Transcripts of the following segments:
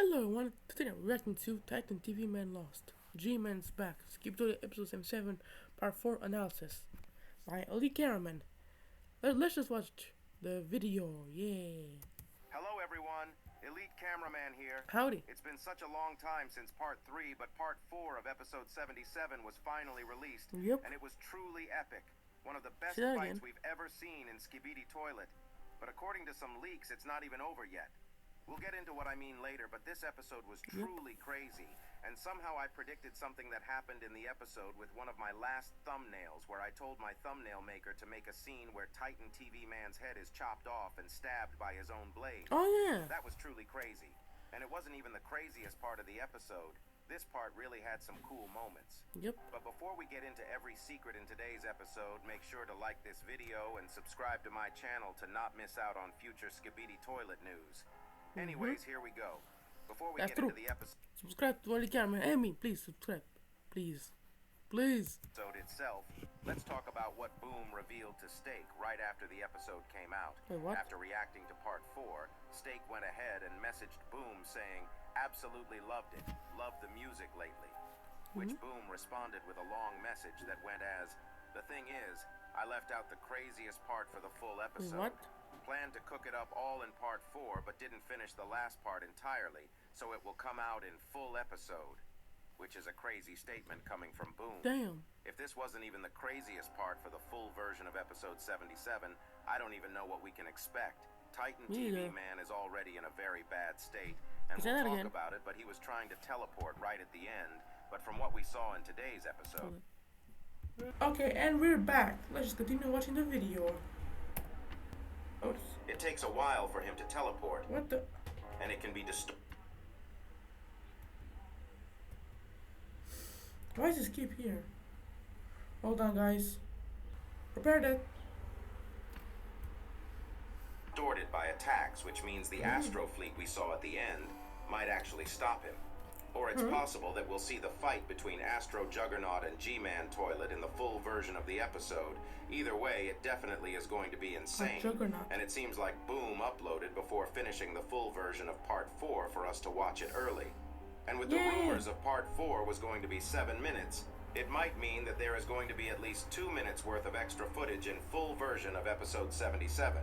Hello everyone, today I'm reacting to Titan TV Man Lost. G-Man's back. Skibidi episode 77 part 4 analysis by Elite Cameraman. Let's just watch the video, yay. Hello everyone, Elite Cameraman here. Howdy. It's been such a long time since part 3, but part 4 of episode 77 was finally released. Yep. And it was truly epic. One of the best Say that fights again. we've ever seen in Skibidi Toilet. But according to some leaks, it's not even over yet. We'll get into what I mean later, but this episode was truly crazy. And somehow I predicted something that happened in the episode with one of my last thumbnails, where I told my thumbnail maker to make a scene where Titan TV Man's head is chopped off and stabbed by his own blade. Oh yeah. That was truly crazy. And it wasn't even the craziest part of the episode. This part really had some cool moments. Yep. But before we get into every secret in today's episode, make sure to like this video and subscribe to my channel to not miss out on future Skibidi Toilet news. Anyways, here we go. Before we That's get true. into the episode Subscribe to Elite Cameraman and me, please subscribe. Please. Please. itself, let's talk about what Boom revealed to Steak right after the episode came out. Wait, what? After reacting to part 4, Steak went ahead and messaged Boom saying, "Absolutely loved it. Loved the music lately." Which Boom responded with a long message that went as, "The thing is, I left out the craziest part for the full episode. What? Planned to cook it up all in part 4, but didn't finish the last part entirely, so it will come out in full episode." Which is a crazy statement coming from Boom. Damn. If this wasn't even the craziest part for the full version of episode 77, I don't even know what we can expect. Titan Me TV either. Man is already in a very bad state, and Say we'll that talk again. about it, but he was trying to teleport right at the end. But from what we saw in today's episode, Okay, and we're back. Let's just continue watching the video. it takes a while for him to teleport, What the? and it can be distorted. Why is this keep here? Hold on, guys. Prepare that. distorted by attacks, which means the Astro fleet we saw at the end might actually stop him. Or it's possible that we'll see the fight between Astro Juggernaut and G-Man Toilet in the full version of the episode. Either way, it definitely is going to be insane. Juggernaut. And it seems like Boom uploaded before finishing the full version of part 4 for us to watch it early. And with the rumors of part 4 was going to be 7 minutes, it might mean that there is going to be at least 2 minutes worth of extra footage in full version of episode 77.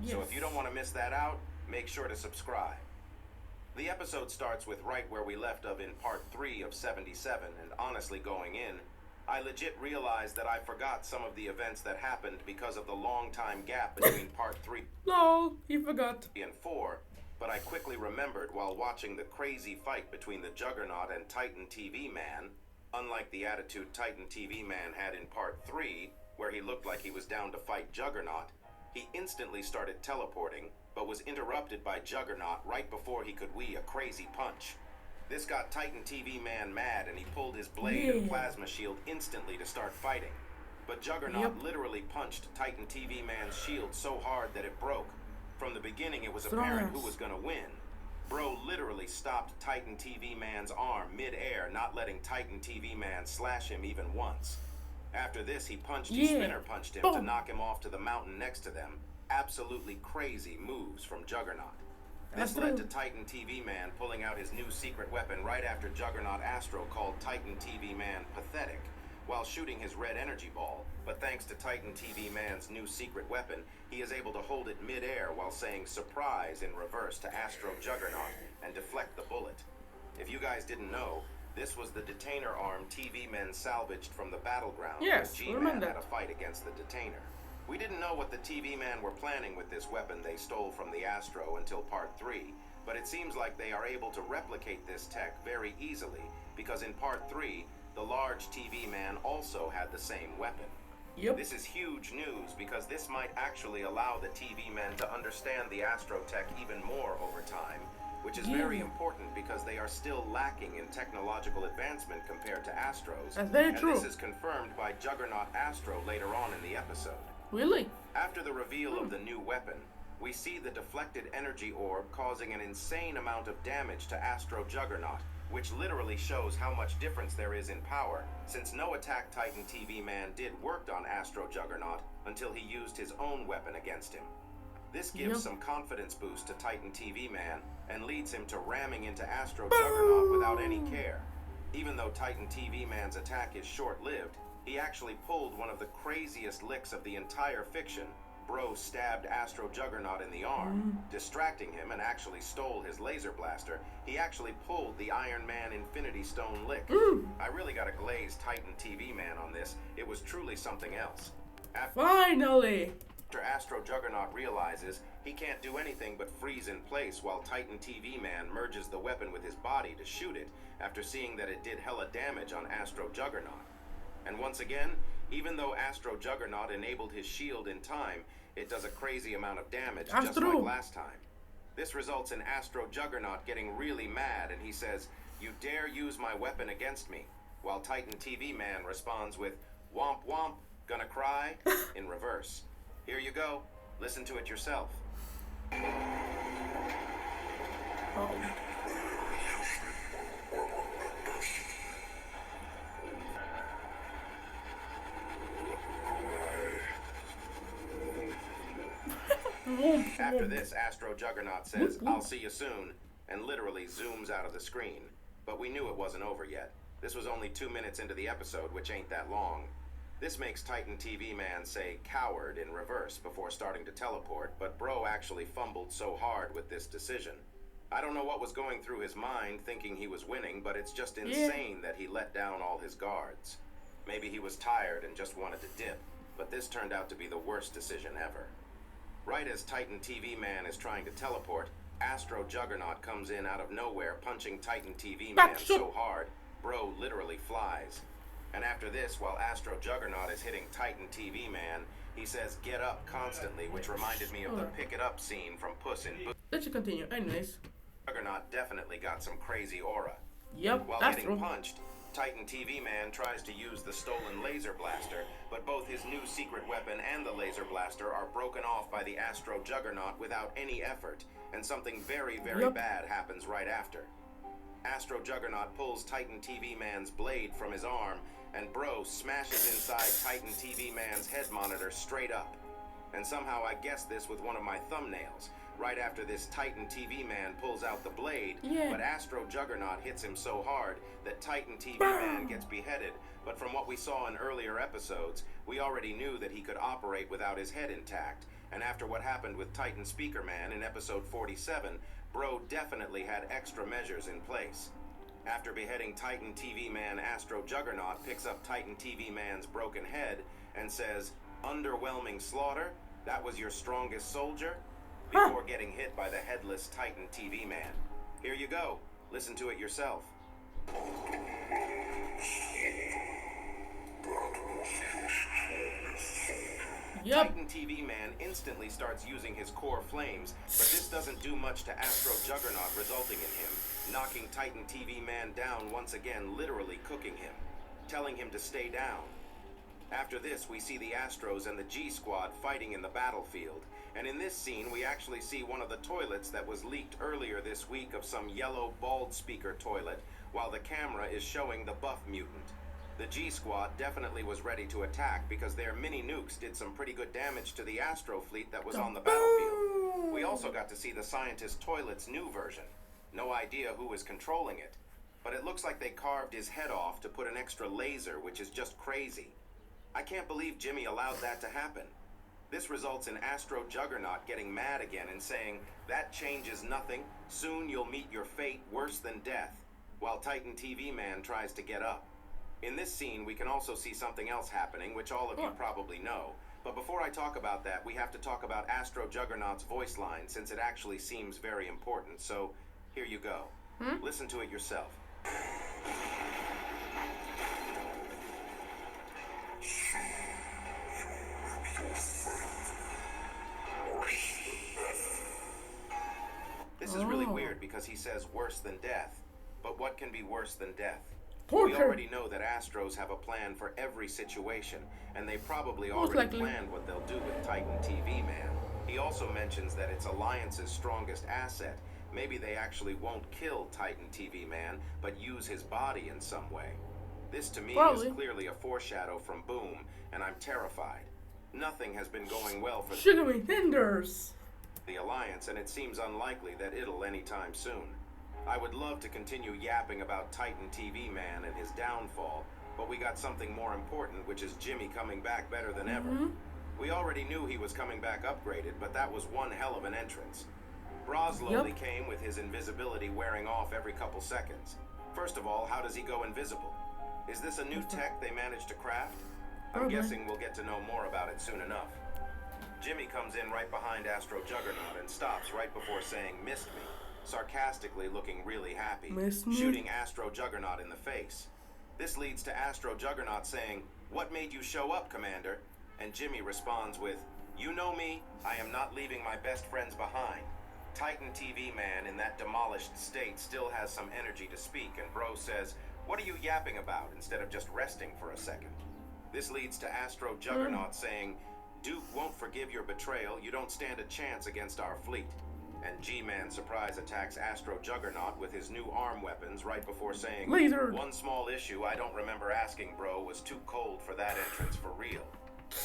So if you don't want to miss that out, make sure to subscribe. The episode starts with right where we left off in part 3 of 77, and honestly going in, I legit realized that I forgot some of the events that happened because of the long time gap between part 3 No, he forgot. and 4, but I quickly remembered while watching the crazy fight between the Juggernaut and Titan TV Man. Unlike the attitude Titan TV Man had in part 3, where he looked like he was down to fight Juggernaut, he instantly started teleporting, but was interrupted by Juggernaut right before he could whee a crazy punch. This got Titan TV Man mad, and he pulled his blade and plasma shield instantly to start fighting. But Juggernaut literally punched Titan TV Man's shield so hard that it broke. From the beginning, it was apparent who was gonna win. Bro literally stopped Titan TV Man's arm mid-air, not letting Titan TV Man slash him even once. After this, he spinner punched him to knock him off to the mountain next to them. Absolutely crazy moves from Juggernaut. This led to Titan TV Man pulling out his new secret weapon right after Juggernaut Astro called Titan TV Man pathetic while shooting his red energy ball. But thanks to Titan TV Man's new secret weapon, he is able to hold it mid-air while saying surprise in reverse to Astro Juggernaut and deflect the bullet. If you guys didn't know, this was the detainer arm TV Men salvaged from the battleground when G-Man had a fight against the detainer. We didn't know what the TV Men were planning with this weapon they stole from the Astro until part 3, but it seems like they are able to replicate this tech very easily, because in part 3, the large TV Man also had the same weapon. This is huge news because this might actually allow the TV Men to understand the Astro tech even more over time, which is very important because they are still lacking in technological advancement compared to Astros. That's very true. This is confirmed by Juggernaut Astro later on in the episode. Really? After the reveal of the new weapon, we see the deflected energy orb causing an insane amount of damage to Astro Juggernaut, which literally shows how much difference there is in power, since no Attack Titan TV Man did work on Astro Juggernaut until he used his own weapon against him. This gives some confidence boost to Titan TV Man and leads him to ramming into Astro Juggernaut without any care. Even though Titan TV Man's attack is short-lived, he actually pulled one of the craziest licks of the entire fiction. Bro stabbed Astro Juggernaut in the arm, distracting him, and actually stole his laser blaster. He actually pulled the Iron Man Infinity Stone lick. I really got a glazed Titan TV Man on this. It was truly something else. Finally! After Astro Juggernaut realizes he can't do anything but freeze in place while Titan TV Man merges the weapon with his body to shoot it after seeing that it did hella damage on Astro Juggernaut. And once again, even though Astro Juggernaut enabled his shield in time, it does a crazy amount of damage just like last time. This results in Astro Juggernaut getting really mad and he says, "You dare use my weapon against me," while Titan TV Man responds with, "Womp womp, gonna cry," in reverse. Here you go. Listen to it yourself. After this, Astro Juggernaut says, "I'll see you soon," and literally zooms out of the screen. But we knew it wasn't over yet. This was only 2 minutes into the episode, which ain't that long. This makes Titan TV Man say "coward" in reverse before starting to teleport, but Bro actually fumbled so hard with this decision. I don't know what was going through his mind thinking he was winning, but it's just insane that he let down all his guards. Maybe he was tired and just wanted to dip, but this turned out to be the worst decision ever. Right as Titan TV Man is trying to teleport, Astro Juggernaut comes in out of nowhere, punching Titan TV Man so hard, Bro literally flies. And after this, while Astro Juggernaut is hitting Titan TV Man, he says "get up" constantly, which reminded me of the "pick it up" scene from Puss in Boots. Let's continue. Anyways. Juggernaut definitely got some crazy aura. Yep, while getting punched, Titan TV Man tries to use the stolen laser blaster, but both his new secret weapon and the laser blaster are broken off by the Astro Juggernaut without any effort, and something very, very bad happens right after. Astro Juggernaut pulls Titan TV Man's blade from his arm, and Bro smashes inside Titan TV Man's head monitor straight up. And somehow I guessed this with one of my thumbnails. Right after this, Titan TV Man pulls out the blade, but Astro Juggernaut hits him so hard that Titan TV Man gets beheaded. But from what we saw in earlier episodes, we already knew that he could operate without his head intact. And after what happened with Titan Speaker Man in episode 47, Bro definitely had extra measures in place. After beheading Titan TV Man, Astro Juggernaut picks up Titan TV Man's broken head and says, "Underwhelming slaughter? That was your strongest soldier?" Before getting hit by the headless Titan TV Man. Here you go. Listen to it yourself. Titan TV Man instantly starts using his core flames, but this doesn't do much to Astro Juggernaut, resulting in him knocking Titan TV Man down once again, literally cooking him, telling him to stay down. After this, we see the Astros and the G Squad fighting in the battlefield, and in this scene we actually see one of the toilets that was leaked earlier this week of some yellow bald speaker toilet, while the camera is showing the buff mutant. The G Squad definitely was ready to attack because their mini nukes did some pretty good damage to the Astro fleet that was on the battlefield. We also got to see the scientist toilet's new version. No idea who was controlling it, but it looks like they carved his head off to put an extra laser, which is just crazy. I can't believe Jimmy allowed that to happen. This results in Astro Juggernaut getting mad again and saying, "That changes nothing. Soon you'll meet your fate, worse than death," while Titan TV Man tries to get up. In this scene, we can also see something else happening, which all of you probably know. But before I talk about that, we have to talk about Astro Juggernaut's voice line, since it actually seems very important. So, here you go. Listen to it yourself. This is really weird because he says worse than death. But what can be worse than death? We already know that Astros have a plan for every situation, and they probably already planned what they'll do with Titan TV Man. He also mentions that it's Alliance's strongest asset. Maybe they actually won't kill Titan TV Man, but use his body in some way. This to me is clearly a foreshadow from Boom, and I'm terrified. Nothing has been going well for Sugary Hinders. the Alliance, and it seems unlikely that it'll anytime soon. I would love to continue yapping about Titan TV Man and his downfall, but we got something more important, which is Jimmy coming back better than ever. We already knew he was coming back upgraded, but that was one hell of an entrance. Bra slowly came with his invisibility wearing off every couple seconds. First of all, how does he go invisible? Is this a new tech they managed to craft? I'm guessing we'll get to know more about it soon enough. Jimmy comes in right behind Astro Juggernaut and stops right before saying, "Missed me," sarcastically looking really happy, shooting Astro Juggernaut in the face. This leads to Astro Juggernaut saying, "What made you show up, Commander?" And Jimmy responds with, "You know me, I am not leaving my best friends behind." Titan TV Man in that demolished state still has some energy to speak, and Bro says, "What are you yapping about?" instead of just resting for a second. This leads to Astro Juggernaut saying, "Duke won't forgive your betrayal, you don't stand a chance against our fleet." And G-Man surprise attacks Astro Juggernaut with his new arm weapons right before saying, "Laser. One small issue I don't remember asking, Bro, was too cold for that entrance for real."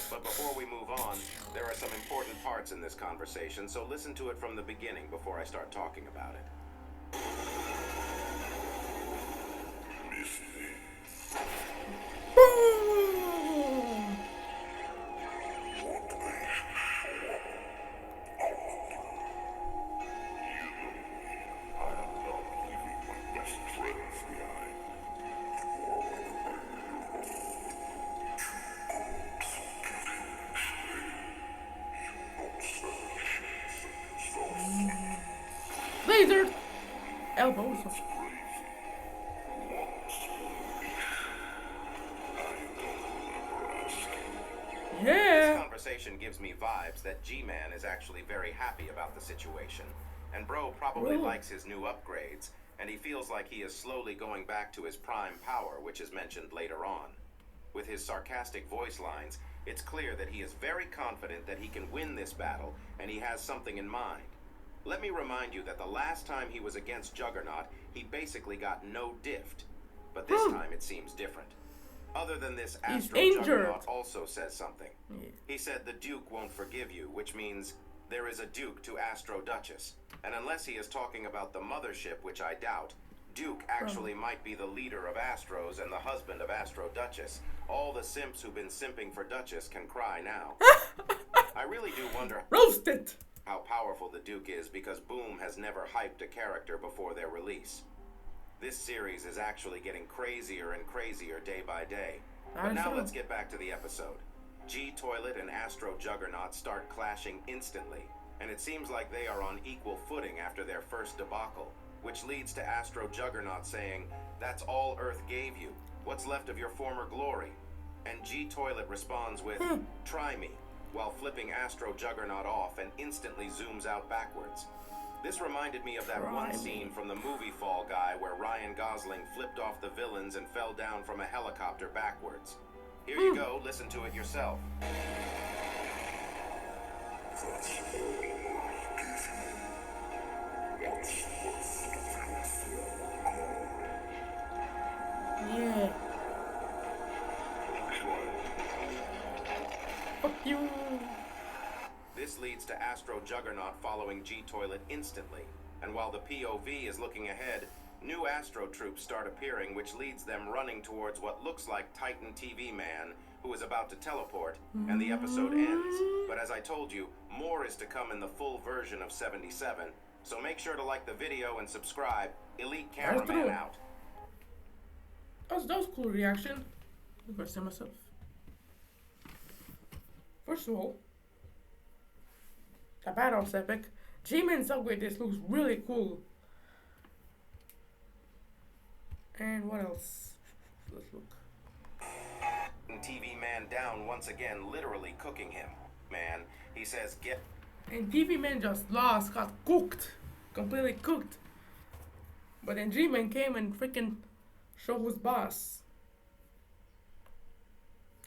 But before we move on, there are some important parts in this conversation, so listen to it from the beginning before I start talking about it. Laser! Elbows. Yeah! This conversation gives me vibes that G-Man is actually very happy about the situation. And Bro probably likes his new upgrades, and he feels like he is slowly going back to his prime power, which is mentioned later on. With his sarcastic voice lines, it's clear that he is very confident that he can win this battle, and he has something in mind. Let me remind you that the last time he was against Juggernaut, he basically got no diffed. But this time it seems different. Other than this, Astro Juggernaut also says something. He said the Duke won't forgive you, which means there is a Duke to Astro Duchess. And unless he is talking about the mothership, which I doubt, Duke actually might be the leader of Astros and the husband of Astro Duchess. All the simps who've been simping for Duchess can cry now. I really do wonder Roasted! How powerful the Duke is, because Boom has never hyped a character before their release. This series is actually getting crazier and crazier day by day. But now let's get back to the episode. G-Toilet and Astro Juggernaut start clashing instantly, and it seems like they are on equal footing after their first debacle, which leads to Astro Juggernaut saying, "That's all Earth gave you. What's left of your former glory?" And G-Toilet responds with, "Try me," while flipping Astro Juggernaut off and instantly zooms out backwards. This reminded me of that one scene from the movie Fall Guy where Ryan Gosling flipped off the villains and fell down from a helicopter backwards. Here you go, listen to it yourself. Yeah. Fuck you. This leads to Astro Juggernaut following G-Toilet instantly, and while the POV is looking ahead, new Astro troops start appearing, which leads them running towards what looks like Titan TV Man, who is about to teleport, and the episode ends. But as I told you, more is to come in the full version of 77, so make sure to like the video and subscribe. Elite Cameraman out. That was cool reaction. I'm gonna say myself. First of all, the battle's epic. G-Man's upgrade this looks really cool. And what else? Let's look. TV Man down once again, literally cooking him. Man, he says get. And TV Man just lost, got cooked. Completely cooked. But then G-Man came and freaking showed his boss.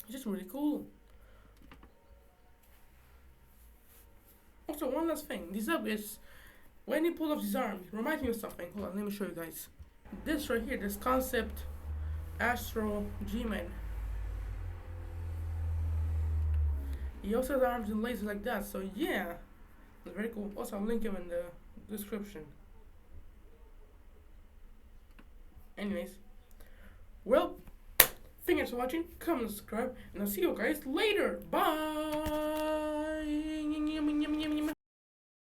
It's just really cool. Also, one last thing. This up is when he pulled off his arm, it reminds me of something. Hold on, let me show you guys. This right here, this concept Astro G-Man. He also has arms and legs like that, so yeah. It's very cool. Also, I'll link him in the description. Anyways, well, thanks for watching. Comment, subscribe, and I'll see you guys later. Bye.